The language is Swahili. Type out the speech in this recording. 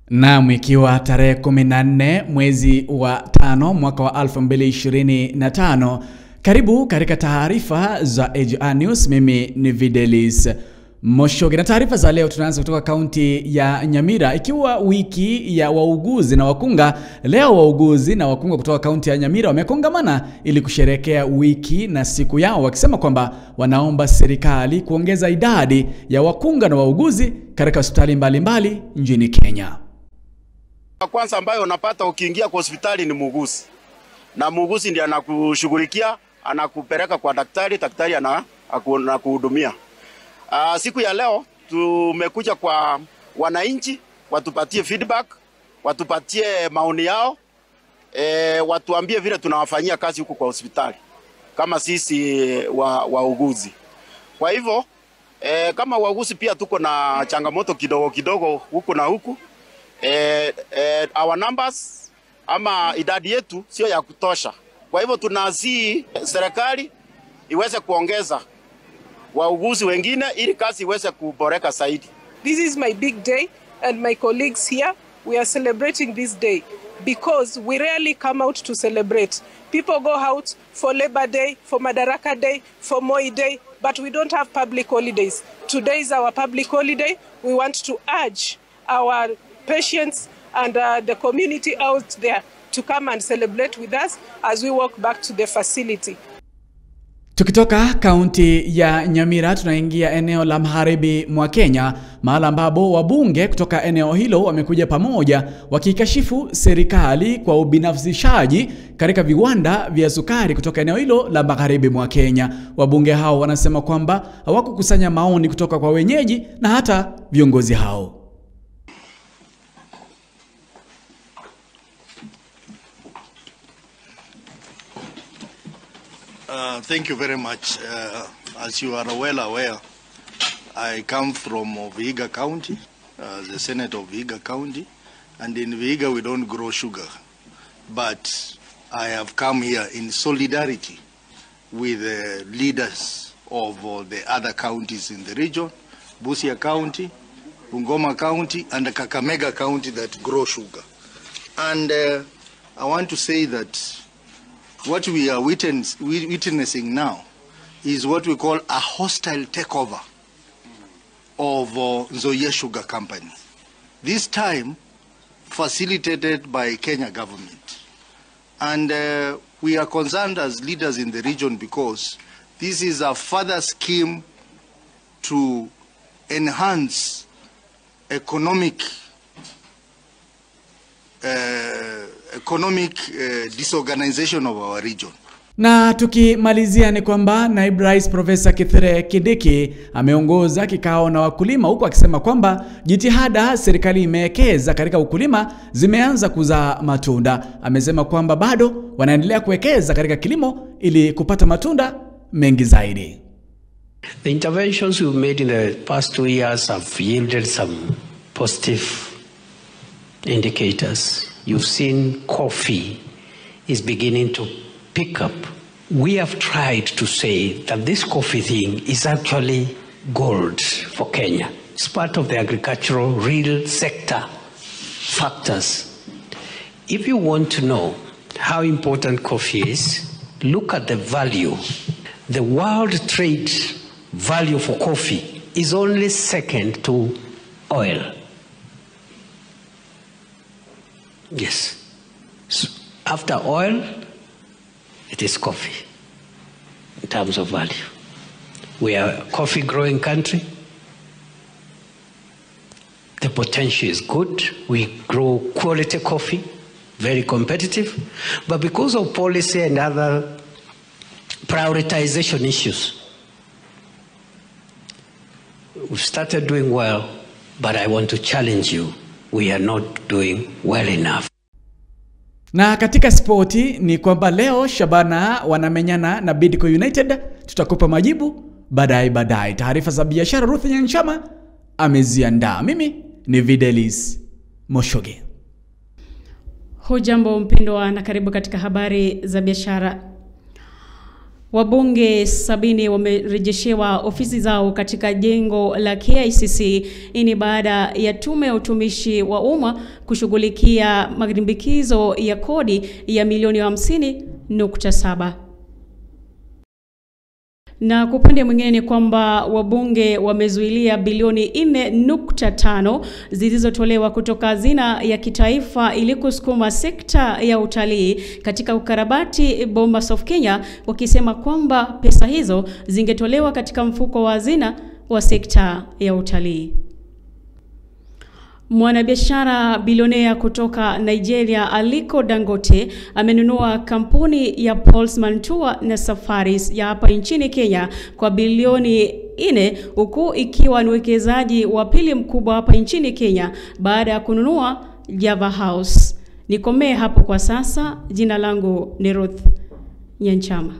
Naam, ikiwa tarehe 14 mwezi wa 5 mwaka wa 2025. Karibu katika taarifa za AGR News. Mimi ni Videlis Moshoge, na taarifa za leo tunaanza kutoka kaunti ya Nyamira. Ikiwa wiki ya wauguzi na wakunga, leo wauguzi na wakunga kutoka kaunti ya Nyamira wamekongamana ili kusherehekea wiki na siku yao, wakisema kwamba wanaomba serikali kuongeza idadi ya wakunga na wauguzi katika hospitali mbalimbali nchini Kenya. Kwanza ambayo unapata ukiingia kwa hospitali ni muuguzi. Na muuguzi ndiye anakushughulikia, anakupeleka kwa daktari, daktari anakuhudumia. Siku ya leo tumekuja kwa wananchi watupatie feedback, watupatie maoni yao, watuambie vile tunawafanyia kazi huku kwa hospitali kama sisi wauguzi. Kwa hivyo kama wauguzi pia tuko na changamoto kidogo kidogo huku na huku. Our numbers ama idadi yetu sio ya kutosha. Kwa hivyo tunasihi serikali iweze kuongeza wauguzi wengine ili kazi iweze kuboreka zaidi. This is my big day, and my colleagues here, we are celebrating this day because we rarely come out to celebrate. People go out for Labor Day, for Madaraka Day, for Moi Day, but we don't have public holidays. Today is our public holiday. We want to urge our patients and the community out there to come and celebrate with us as we walk back to the facility. Tukitoka kaunti ya Nyamira tunaingia eneo la magharibi mwa Kenya, mahali ambapo wabunge kutoka eneo hilo wamekuja pamoja wakikashifu serikali kwa ubinafsishaji katika viwanda vya sukari kutoka eneo hilo la magharibi mwa Kenya. Wabunge hao wanasema kwamba hawakukusanya maoni kutoka kwa wenyeji na hata viongozi hao. Thank you very much. As you are well aware, I come from Vihiga County, the Senator of Vihiga County, and in Vihiga we don't grow sugar. But I have come here in solidarity with the leaders of the other counties in the region, Busia County, Bungoma County, and the Kakamega County that grow sugar. And I want to say that what we are witnessing now is what we call a hostile takeover of Nzoia Sugar Company. This time facilitated by Kenya government. And we are concerned as leaders in the region because this is a further scheme to enhance economic disorganization of our region. Na tukimalizia ni kwamba Naibu Rais Profesa Kithure Kindiki ameongoza kikao na wakulima, huku akisema kwamba jitihada serikali imewekeza katika ukulima zimeanza kuzaa matunda. Amesema kwamba bado wanaendelea kuwekeza katika kilimo ili kupata matunda mengi zaidi. The interventions we've made in the past 2 years have yielded some positive indicators. You've seen coffee is beginning to pick up. We have tried to say that this coffee thing is actually gold for Kenya. It's part of the agricultural real sector factors. If you want to know how important coffee is, look at the value. The world trade value for coffee is only second to oil. Yes. So after oil, it is coffee in terms of value. We are a coffee growing country. The potential is good. We grow quality coffee, very competitive. But because of policy and other prioritization issues, we've started doing well, but I want to challenge you. We are not doing well enough. Na katika spoti ni kwamba leo Shabana wanamenyana na Bidco United. Tutakupa majibu baadaye. Taarifa za biashara Ruth Nyanchama ameziandaa. Mimi ni Videlis Moshoge. Hujambo mpendwa na karibu katika habari za biashara. Wabunge 70 wamerejeshewa ofisi zao katika jengo la KICC. Hii ni baada ya tume ya utumishi wa umma kushughulikia malimbikizo ya kodi ya milioni 50.7. Na kwa upande mwingine ni kwamba wabunge wamezuilia bilioni 4.5 zilizotolewa kutoka hazina ya kitaifa ili kusukuma sekta ya utalii katika ukarabati Bomas of Kenya, wakisema kwamba pesa hizo zingetolewa katika mfuko wa hazina wa sekta ya utalii. Mwanabiashara bilionea kutoka Nigeria Aliko Dangote amenunua kampuni ya Pulseman Tour na Safaris ya hapa nchini Kenya kwa bilioni 4, huku ikiwa ni uwekezaji wa pili mkubwa hapa nchini Kenya baada ya kununua Java House. Nikomee hapo kwa sasa. Jina langu ni Ruth Nyanchama.